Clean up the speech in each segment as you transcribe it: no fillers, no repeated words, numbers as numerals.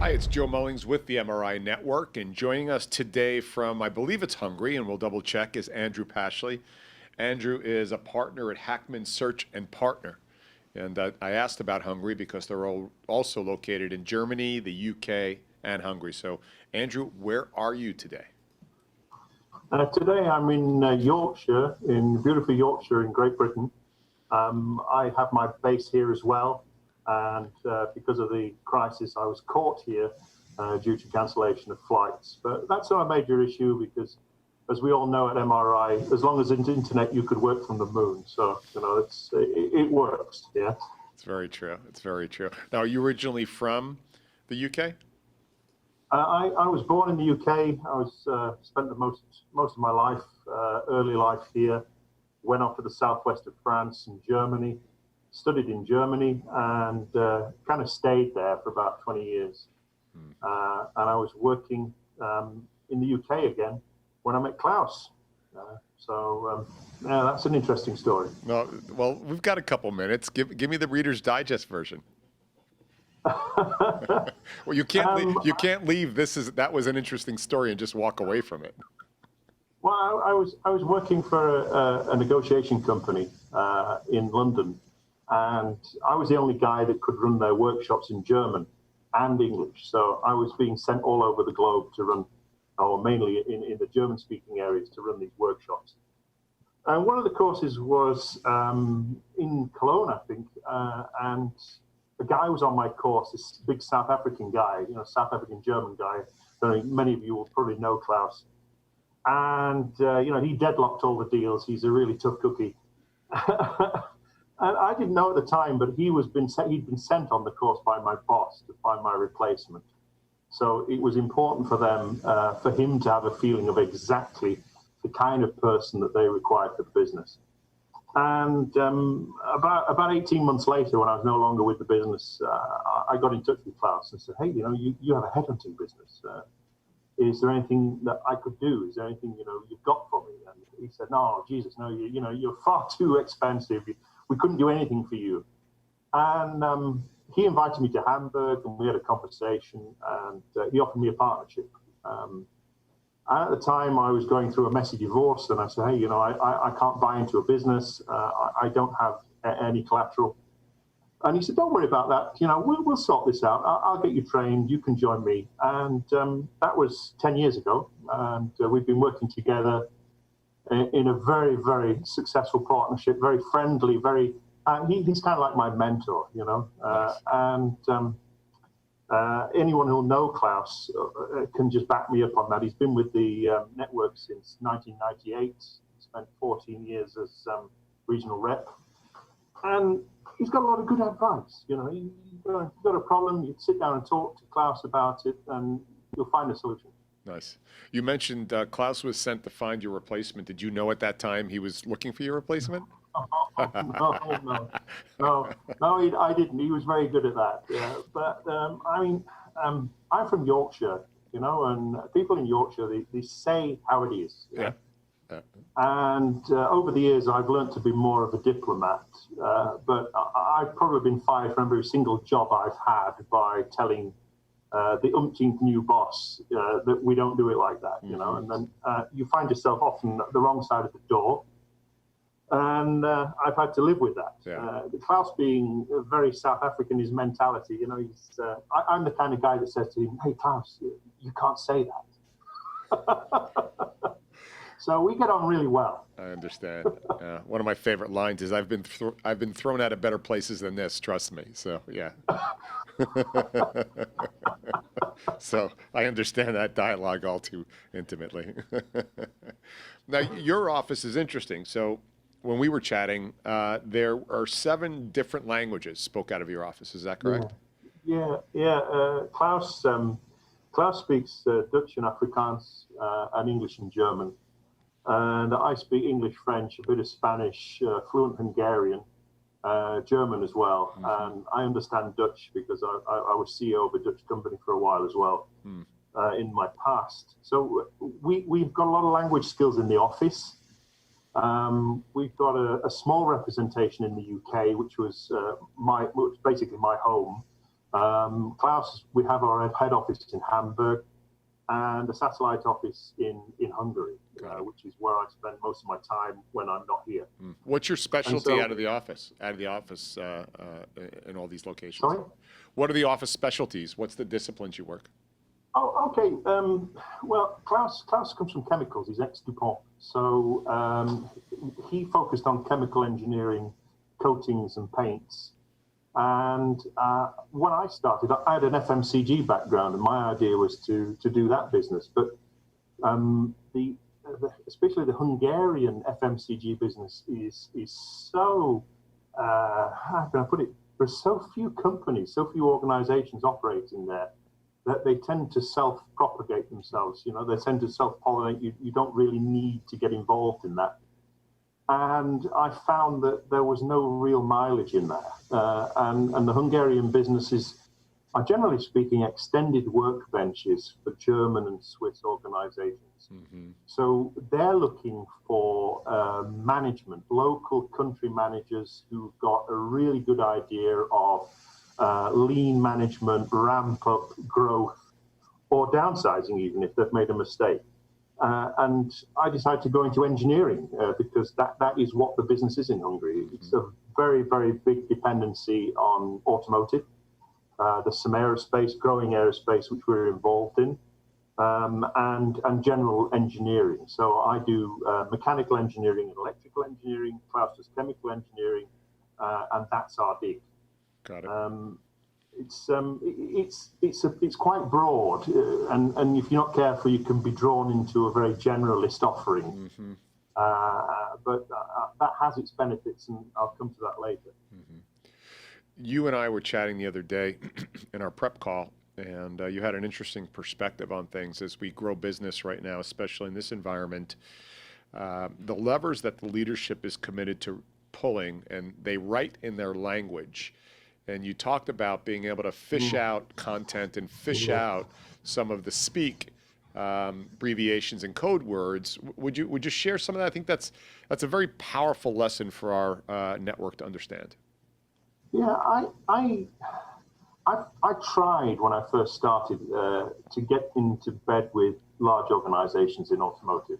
Hi, it's Joe Mullings with the MRI Network, and joining us today from, I believe it's Hungary, and we'll double check, is Andrew Pashley. Andrew is a partner at Hackmann Search Partner. And I asked about Hungary because they're all also located in Germany, the UK, and Hungary. So, Andrew, where are you today? Today I'm in Yorkshire, in beautiful Yorkshire in Great Britain. I have my base here as well, and because of the crisis I was caught here due to cancellation of flights. But that's not a major issue because, as we all know at MRI, as long as it's internet, you could work from the moon. So, you know, it works, yeah. It's very true. It's very true. Now, are you originally from the UK? I was born in the UK. I was spent the most of my life, early life here. Went off to the southwest of France and Germany, studied in Germany, and kind of stayed there for about 20 years. And I was working in the UK again when I met Klaus. Yeah, that's an interesting story. No, well, we've got a couple minutes. Give me the Reader's Digest version. Well, you can't leave. That was an interesting story and just walk away from it. Well, I was working for a negotiation company in London, and I was the only guy that could run their workshops in German and English. So I was being sent all over the globe to run, or mainly in the German-speaking areas, to run these workshops. And one of the courses was in Cologne, I think, and the guy was on my course, this big South African guy, you know, South African German guy. Many of you will probably know Klaus. And, you know, he deadlocked all the deals. He's a really tough cookie. And I didn't know at the time, but he'd been sent on the course by my boss to find my replacement. So it was important for them, for him to have a feeling of exactly the kind of person that they required for the business. And about 18 months later, when I was no longer with the business, I got in touch with Klaus and said, hey, you know, you have a headhunting business. Is there anything that I could do? Is there anything, you know, you've got for me? And he said, no, Jesus, no, you know, you're far too expensive. We couldn't do anything for you. And he invited me to Hamburg, and we had a conversation, and he offered me a partnership. And at the time, I was going through a messy divorce, and I said, hey, you know, I can't buy into a business. I don't have any collateral. And he said, don't worry about that. You know, we'll sort this out. I'll get you trained. You can join me. And that was 10 years ago. And we've been working together in a very, very successful partnership, very friendly, he's kind of like my mentor, you know. Anyone who'll know Klaus can just back me up on that. He's been with the network since 1998. He spent 14 years as regional rep. And he's got a lot of good advice. You know, you've got a problem, you sit down and talk to Klaus about it, and you'll find a solution. Nice. You mentioned Klaus was sent to find your replacement. Did you know at that time he was looking for your replacement? No, I didn't. He was very good at that. Yeah. But I mean, I'm from Yorkshire, you know, and people in Yorkshire, they say how it is. Yeah. And over the years, I've learned to be more of a diplomat. But I've probably been fired from every single job I've had by telling the umpteenth new boss that we don't do it like that, you know. And then you find yourself often at the wrong side of the door. And I've had to live with that. Yeah. Klaus being very South African, his mentality, you know, I'm the kind of guy that says to him, hey, Klaus, you can't say that. So we get on really well. I understand. One of my favorite lines is, I've been thrown out of better places than this, trust me. So, yeah. So I understand that dialogue all too intimately. Now, your office is interesting. So when we were chatting, there are 7 different languages spoke out of your office. Is that correct? Yeah. Klaus speaks Dutch and Afrikaans and English and German. And I speak English, French, a bit of Spanish, fluent Hungarian, German as well. And I understand Dutch because I was CEO of a Dutch company for a while as well in my past. So we've got a lot of language skills in the office. We've got a small representation in the UK, which was basically my home. Klaus, we have our head office in Hamburg and a satellite office in Hungary, which is where I spend most of my time when I'm not here. What's your specialty so, out of the office, in all these locations? Sorry? What are the office specialties? What's the disciplines you work? Oh, okay. Well, Klaus comes from chemicals. He's ex-DuPont. So he focused on chemical engineering, coatings and paints. And when I started, I had an FMCG background, and my idea was to do that business. But especially the Hungarian FMCG business is so, how can I put it? There's so few companies, so few organizations operating there that they tend to self-propagate themselves. You know, they tend to self-pollinate. You don't really need to get involved in that. And I found that there was no real mileage in that. And the Hungarian businesses are, generally speaking, extended workbenches for German and Swiss organizations. Mm-hmm. So they're looking for management, local country managers who've got a really good idea of lean management, ramp up growth, or downsizing even if they've made a mistake. And I decided to go into engineering because that is what the business is in Hungary. It's a very, very big dependency on automotive. There's some aerospace, growing aerospace, which we're involved in, and general engineering. So I do mechanical engineering and electrical engineering, Klaus does chemical engineering, and that's our dig. Got it. It's quite broad, and if you're not careful, you can be drawn into a very generalist offering. Mm-hmm. But that has its benefits, and I'll come to that later. Mm-hmm. You and I were chatting the other day in our prep call, and you had an interesting perspective on things as we grow business right now, especially in this environment. The levers that the leadership is committed to pulling, and they write in their language. And you talked about being able to fish out content and fish out some of the speak abbreviations and code words. Would you share some of that? I think that's a very powerful lesson for our network to understand. Yeah, I tried when I first started to get into bed with large organizations in automotive.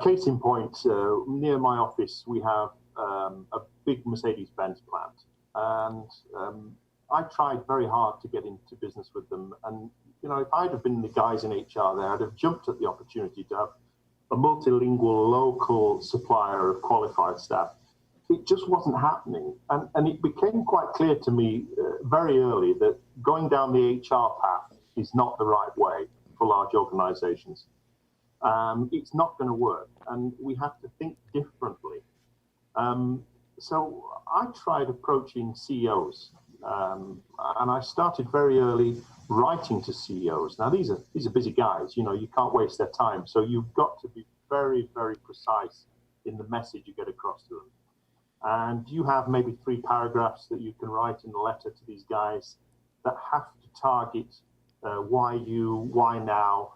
Case in point, near my office, we have a big Mercedes-Benz plant. And I tried very hard to get into business with them. And, you know, if I'd have been the guys in HR there, I'd have jumped at the opportunity to have a multilingual local supplier of qualified staff. It just wasn't happening. And it became quite clear to me very early that going down the HR path is not the right way for large organizations. It's not going to work. And we have to think differently. So I tried approaching CEOs, and I started very early writing to CEOs. Now these are busy guys, you know, you can't waste their time. So you've got to be very, very precise in the message you get across to them. And you have maybe 3 paragraphs that you can write in the letter to these guys that have to target why you, why now,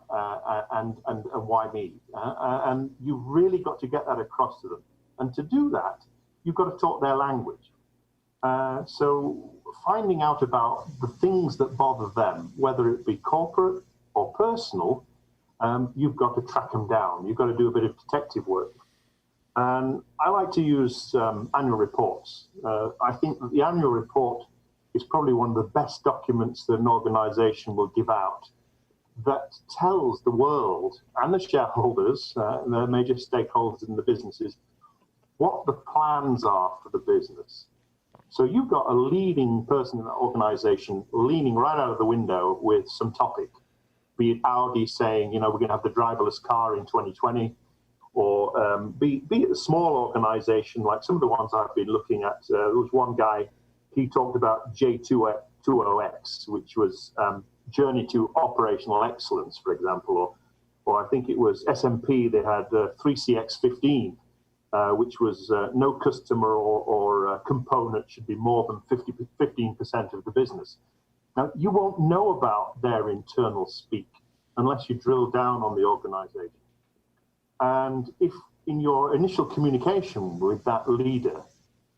and why me. And you've really got to get that across to them. And to do that, you've got to talk their language. So finding out about the things that bother them, whether it be corporate or personal, you've got to track them down. You've got to do a bit of detective work. And I like to use annual reports. I think that the annual report is probably one of the best documents that an organization will give out that tells the world and the shareholders and the major stakeholders in the businesses what the plans are for the business. So you've got a leading person in that organization leaning right out of the window with some topic, be it Audi saying, you know, we're going to have the driverless car in 2020, or be it a small organization like some of the ones I've been looking at. There was one guy, he talked about J20X, which was Journey to Operational Excellence, for example, or I think it was S&P, they had 3CX15, which was no customer or component should be more than 15% of the business. Now, you won't know about their internal speak unless you drill down on the organization. And if in your initial communication with that leader,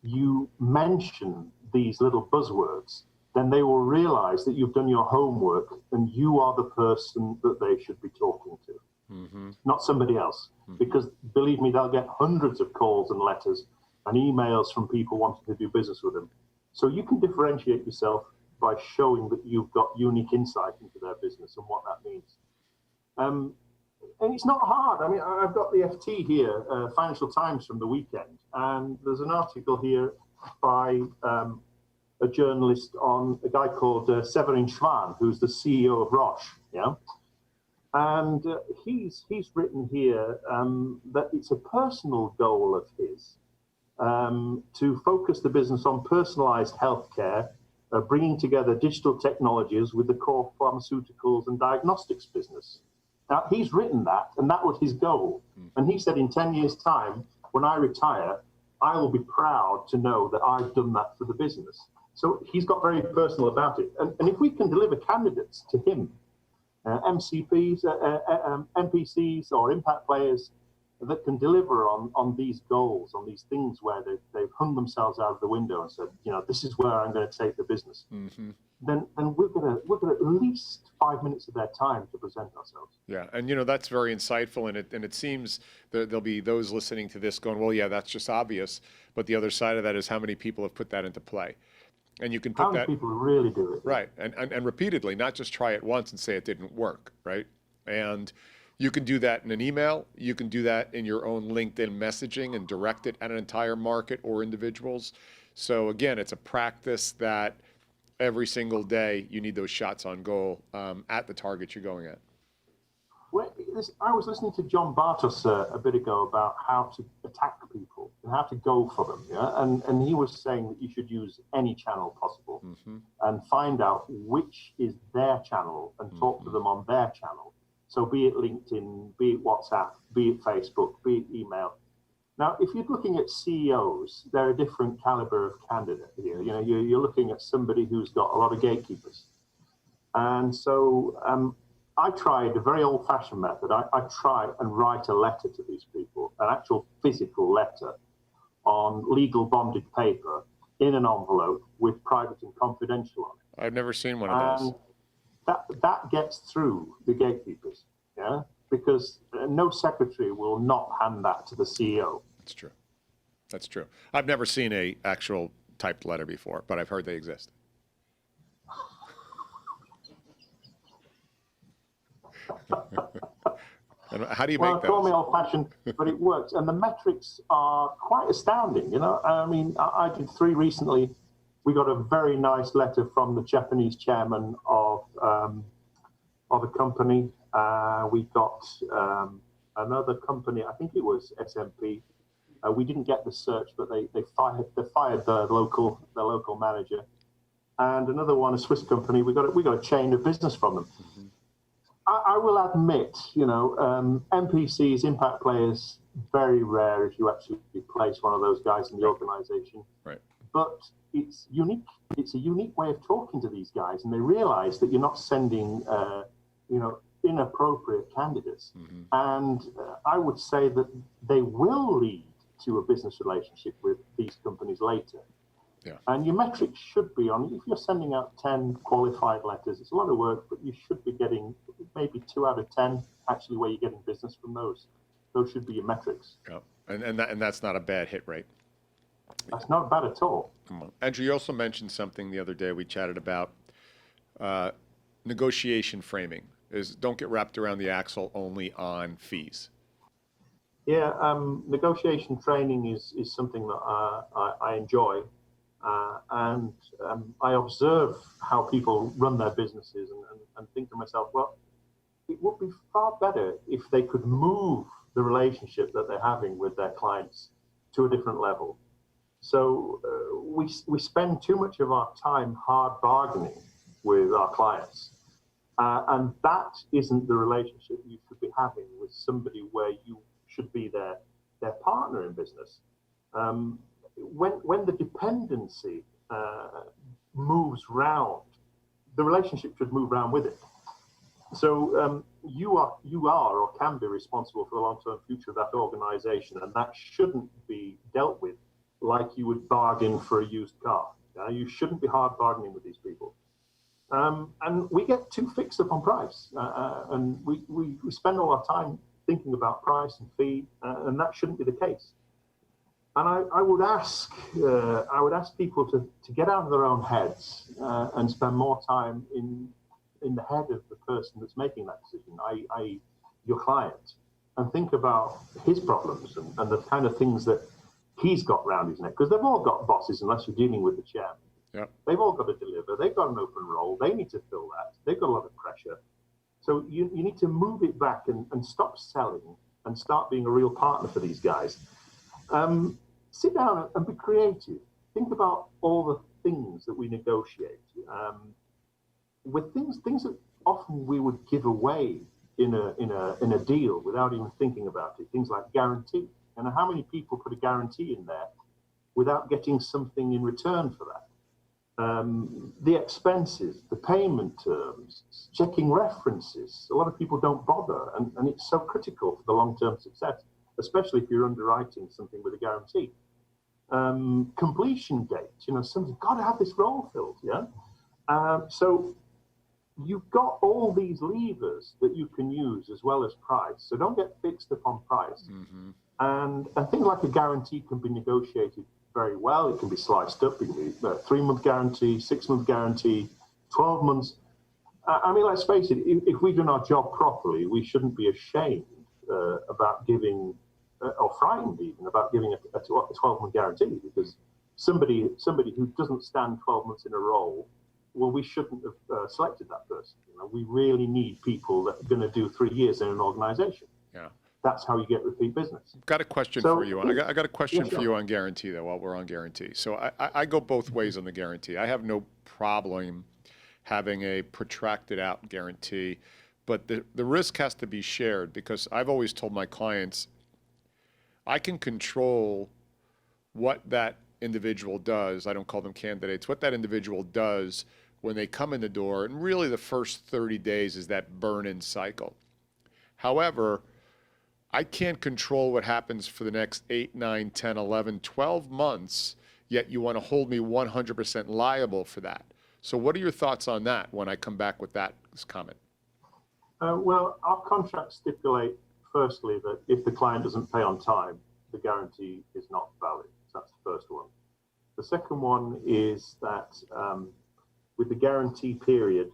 you mention these little buzzwords, then they will realize that you've done your homework and you are the person that they should be talking to, not somebody else. Because believe me, they'll get hundreds of calls and letters and emails from people wanting to do business with them. So you can differentiate yourself by showing that you've got unique insight into their business and what that means. And it's not hard. I mean, I've got the FT here, Financial Times from the weekend, and there's an article here by a journalist on a guy called Severin Schwan, who's the CEO of Roche. Yeah, and he's written here that it's a personal goal of his to focus the business on personalized healthcare, bringing together digital technologies with the core pharmaceuticals and diagnostics business. Now, he's written that, and that was his goal. And he said, in 10 years' time, when I retire, I will be proud to know that I've done that for the business. So he's got very personal about it. And if we can deliver candidates to him, MCPs, MPCs, or impact players that can deliver on these goals, on these things where they've hung themselves out of the window and said, this is where I'm going to take the business, then we're going to at least 5 minutes of their time to present ourselves. Yeah, and that's very insightful, and it seems that there'll be those listening to this going, well, yeah, that's just obvious, but the other side of that is how many people have put that into play. And you can put how many people really do it. Right, and repeatedly, not just try it once and say it didn't work, right? And you can do that in an email, you can do that in your own LinkedIn messaging and direct it at an entire market or individuals. So again, it's a practice that every single day you need those shots on goal at the target you're going at. Well, I was listening to John Bartos a bit ago about how to attack people and how to go for them. Yeah? And he was saying that you should use any channel possible and find out which is their channel and talk to them on their channel. So be it LinkedIn, be it WhatsApp, be it Facebook, be it email. Now, if you're looking at CEOs, they're a different caliber of candidate here. You're looking at somebody who's got a lot of gatekeepers. And so I tried a very old-fashioned method. I try and write a letter to these people, an actual physical letter on legal bonded paper in an envelope with private and confidential on it. I've never seen one of those. That gets through the gatekeepers, yeah, because no secretary will not hand that to the CEO. That's true. That's true. I've never seen a actual typed letter before, but I've heard they exist. And how do you make those? Call me old-fashioned, but it works, and the metrics are quite astounding. I mean, I did 3 recently. We got a very nice letter from the Japanese chairman of a company. We got another company, I think it was SMP. We didn't get the search, but they fired the local manager. And another one, a Swiss company. We got a chain of business from them. I will admit, MPCs, impact players, very rare if you actually place one of those guys in the organization. Right. But it's unique. It's a unique way of talking to these guys, and they realize that you're not sending, inappropriate candidates. And I would say that they will lead to a business relationship with these companies later. Yeah. And your metrics should be on, if you're sending out 10 qualified letters, it's a lot of work, but you should be getting maybe 2 out of 10 actually where you're getting business from those. Those should be your metrics. Yeah. And that's not a bad hit rate. That's not bad at all. Come on. Andrew, you also mentioned something the other day we chatted about, negotiation framing. Don't get wrapped around the axle only on fees. Yeah, negotiation training is something that I enjoy. And I observe how people run their businesses and think to myself, well, it would be far better if they could move the relationship that they're having with their clients to a different level. So we spend too much of our time hard bargaining with our clients. And that isn't the relationship you should be having with somebody where you should be their partner in business. When the dependency moves round, the relationship should move round with it. So you are or can be responsible for the long-term future of that organization, and that shouldn't be dealt with like you would bargain for a used car. You shouldn't be hard bargaining with these people. And we get too fixed up on price, and we spend all our time thinking about price and fee, and that shouldn't be the case. And I would ask people to get out of their own heads and spend more time in the head of the person that's making that decision, i.e. your client, and think about his problems and the kind of things that he's got round his neck, because they've all got bosses unless you're dealing with the chairman. Yep. They've all got to deliver. They've got an open role. They need to fill that. They've got a lot of pressure. So you need to move it back and stop selling and start being a real partner for these guys. Sit down and be creative. Think about all the things that we negotiate. With things that often we would give away in a deal without even thinking about it. Things like guarantee. And how many people put a guarantee in there without getting something in return for that? The expenses, the payment terms, checking references. A lot of people don't bother, and it's so critical for the long-term success, especially if you're underwriting something with a guarantee. Completion date, somebody's got to have this role filled, yeah? So you've got all these levers that you can use as well as price. So don't get fixed upon price. Mm-hmm. And things like a guarantee can be negotiated very well. It can be sliced up. It can be a 3-month guarantee, 6-month guarantee, 12 months. I mean, let's face it, if we've done our job properly, we shouldn't be ashamed about giving, or frightened even, about giving a 12-month guarantee, because somebody who doesn't stand 12 months in a role, well, we shouldn't have selected that person. We really need people that are going to do 3 years in an organization. Yeah. That's how you get repeat business. Got a question for you. I got a question for you on guarantee, though, while we're on guarantee. So I go both ways on the guarantee. I have no problem having a protracted out guarantee, but the risk has to be shared, because I've always told my clients, I can control what that individual does. I don't call them candidates. What that individual does when they come in the door, and really the first 30 days is that burn-in cycle. However, I can't control what happens for the next 8, 9, 10, 11, 12 months, yet you want to hold me 100% liable for that. So what are your thoughts on that when I come back with that comment? Well, our contracts stipulate, firstly, that if the client doesn't pay on time, the guarantee is not valid. That's the first one. The second one is that with the guarantee period,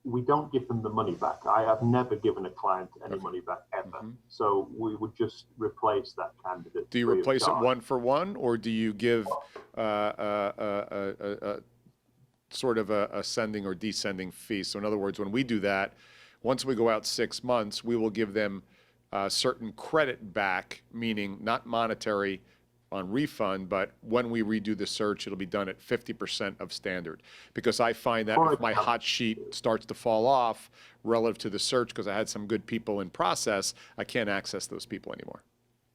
we don't give them the money back. I have never given a client any money back ever. Mm-hmm. So we would just replace that candidate. Do you replace it one for one, or do you give sort of a ascending or descending fee? So in other words, when we do that, once we go out 6 months, we will give them certain credit back, meaning not monetary on refund, but when we redo the search, it'll be done at 50% of standard. Because I find that if my hot sheet starts to fall off relative to the search, because I had some good people in process, I can't access those people anymore.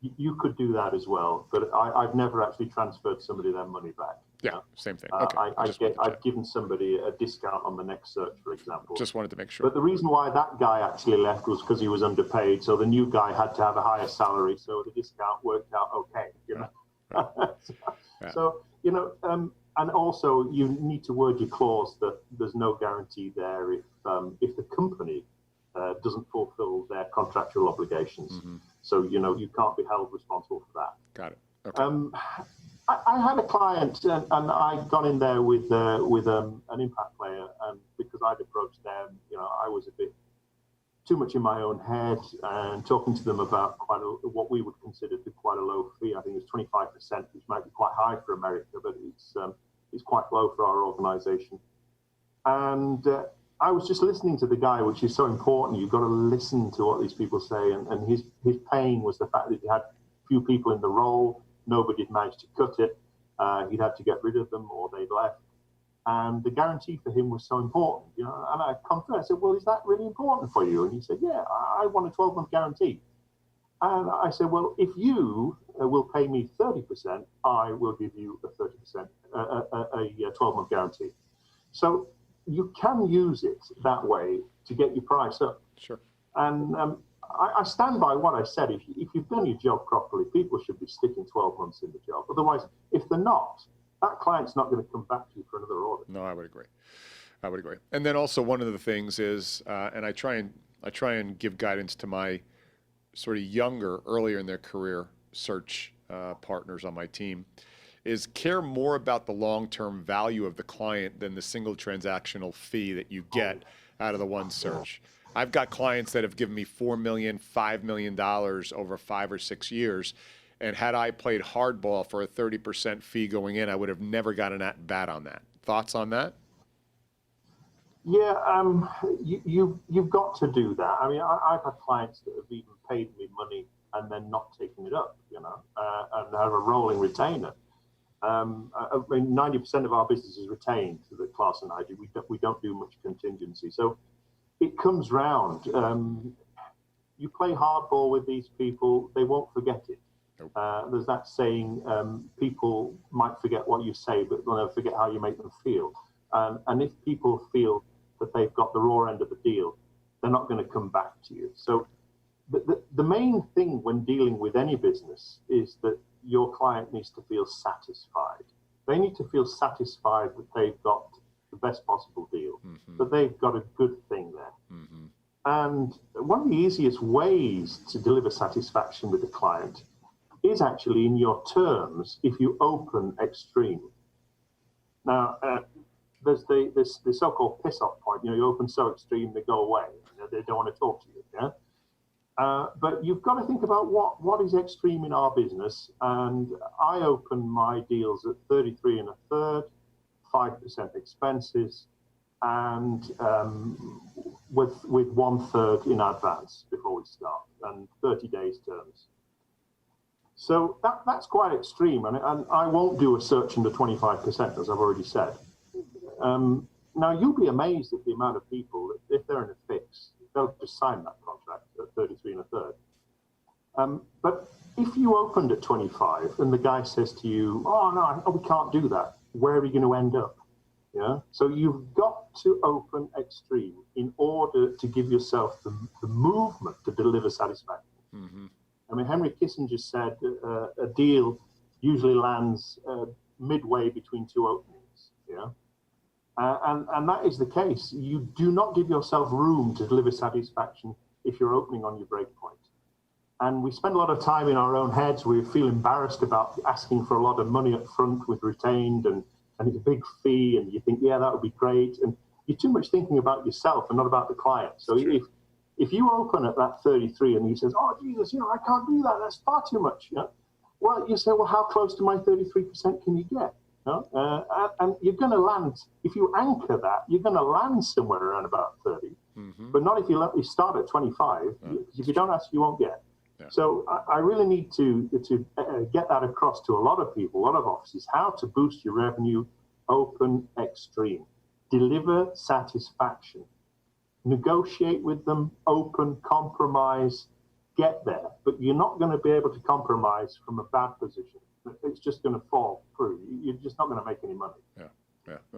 You could do that as well, but I've never actually transferred somebody their money back. Yeah, same thing. Okay. I've given somebody a discount on the next search, for example. Just wanted to make sure. But the reason why that guy actually left was because he was underpaid, so the new guy had to have a higher salary, so the discount worked out okay, Yeah. So, and also you need to word your clause that there's no guarantee there if the company doesn't fulfill their contractual obligations. Mm-hmm. So, you can't be held responsible for that. Got it. Okay. I had a client, and I got in there with an impact player, and because I'd approached them, I was a bit too much in my own head and talking to them about what we would consider to be quite a low fee. I think it was 25%, which might be quite high for America, but it's quite low for our organization. And I was just listening to the guy, which is so important. You've got to listen to what these people say. And his pain was the fact that he had few people in the role. Nobody had managed to cut it. He'd had to get rid of them, or they'd left. And the guarantee for him was so important, and I confessed, I said, well, is that really important for you? And he said, yeah, I want a 12-month guarantee. And I said, well, if you will pay me 30%, I will give you a 30%, a 12-month guarantee. So you can use it that way to get your price up. Sure. And I stand by what I said. If you've done your job properly, people should be sticking 12 months in the job. Otherwise, if they're not, that client's not going to come back to you for another order. No, I would agree. I would agree. And then also one of the things is, and I try and give guidance to my sort of younger, earlier in their career search partners on my team, is care more about the long-term value of the client than the single transactional fee that you get out of the one search. I've got clients that have given me $4 million, $5 million over 5 or 6 years. And had I played hardball for a 30% fee going in, I would have never gotten at bat on that. Thoughts on that? Yeah, you've got to do that. I mean, I've had clients that have even paid me money and then not taken it up, and have a rolling retainer. I mean, 90% of our business is retained, that Klaus and I do. We don't do much contingency. So it comes round. You play hardball with these people, they won't forget it. Nope. There's that saying, people might forget what you say, but they'll never forget how you make them feel. And if people feel that they've got the raw end of the deal, they're not going to come back to you. So the main thing when dealing with any business is that your client needs to feel satisfied. They need to feel satisfied that they've got the best possible deal, that they've got a good thing there. And one of the easiest ways to deliver satisfaction with the client is actually in your terms if you open extreme. Now, there's the so-called piss-off point. You open so extreme, they go away. They don't want to talk to you. Yeah. But you've got to think about what is extreme in our business. And I open my deals at 33 1/3, 5% expenses, and with 1/3 in advance before we start, and 30 days terms. So that's quite extreme, and I won't do a search under 25%, as I've already said. Now, you'll be amazed at the amount of people that if they're in a fix, they'll just sign that contract at 33 1/3. But if you opened at 25 and the guy says to you, oh, no, we can't do that, where are you going to end up? Yeah. So you've got to open extreme in order to give yourself the movement to deliver satisfaction. I mean, Henry Kissinger said a deal usually lands midway between two openings. Yeah. And that is the case. You do not give yourself room to deliver satisfaction if you're opening on your break point. And we spend a lot of time in our own heads. We feel embarrassed about asking for a lot of money up front with retained, and it's a big fee, and you think, yeah, that would be great. And you're too much thinking about yourself and not about the client. So if you open at that 33 and he says, oh, Jesus, I can't do that. That's far too much. Well, you say, well, how close to my 33% can you get? And you're going to land, if you anchor that, you're going to land somewhere around about 30, but not if you start at 25. If you don't ask, you won't get. Yeah. So I really need to get that across to a lot of people, a lot of offices, how to boost your revenue, open extreme, deliver satisfaction, negotiate with them, open, compromise, get there. But you're not going to be able to compromise from a bad position. It's just going to fall through. You're just not going to make any money. Yeah.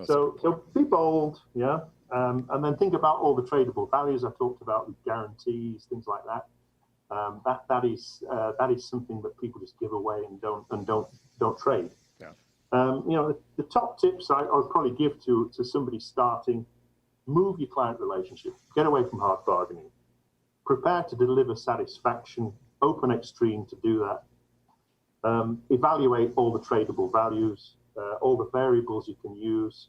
So be bold, and then think about all the tradable values I talked about with guarantees, things like that. That is something that people just give away and don't trade. Yeah. The top tips I would probably give to somebody starting: move your client relationship, get away from hard bargaining, prepare to deliver satisfaction, open extreme to do that. Evaluate all the tradable values, all the variables you can use,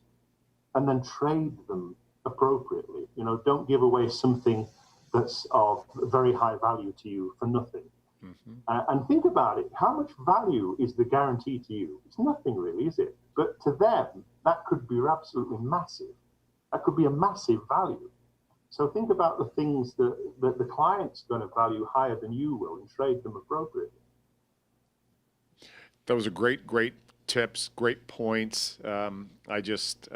and then trade them appropriately. Don't give away something that's of very high value to you for nothing. And think about it. How much value is the guarantee to you? It's nothing really, is it? But to them, that could be absolutely massive. That could be a massive value. So think about the things that the client's going to value higher than you will, and trade them appropriately. Those are great tips, great points. I just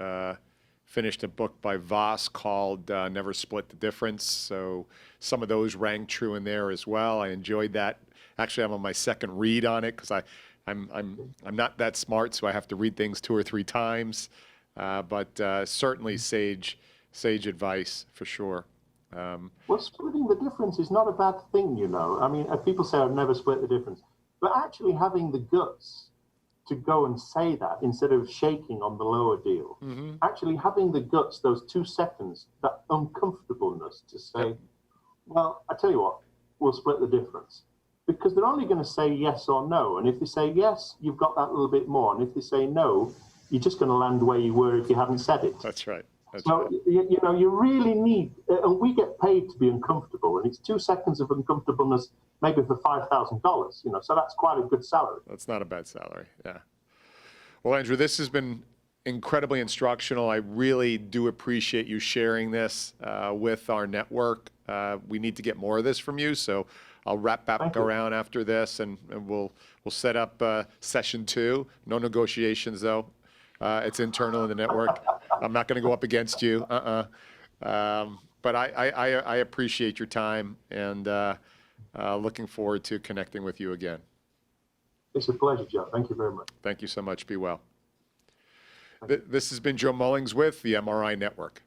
finished a book by Voss called Never Split the Difference. So some of those rang true in there as well. I enjoyed that. Actually, I'm on my second read on it because I'm not that smart, so I have to read things 2 or 3 times. But certainly sage advice for sure. Well, splitting the difference is not a bad thing, I mean, people say I've never split the difference. But actually having the guts to go and say that instead of shaking on the lower deal. Actually having the guts, those 2 seconds, that uncomfortableness to say, well, I tell you what, we'll split the difference. Because they're only going to say yes or no. And if they say yes, you've got that little bit more. And if they say no, you're just going to land where you were if you hadn't said it. That's right. So, you know, you really need, and we get paid to be uncomfortable, and it's 2 seconds of uncomfortableness, maybe for $5,000, you know, so that's quite a good salary. That's not a bad salary, yeah. Well, Andrew, this has been incredibly instructional. I really do appreciate you sharing this with our network. We need to get more of this from you, so I'll wrap back around after this, and we'll set up session 2. No negotiations, though. It's internal in the network. I'm not going to go up against you. But I appreciate your time, and looking forward to connecting with you again. It's a pleasure, Joe. Thank you very much. Thank you so much. Be well. This has been Joe Mullings with the MRI Network.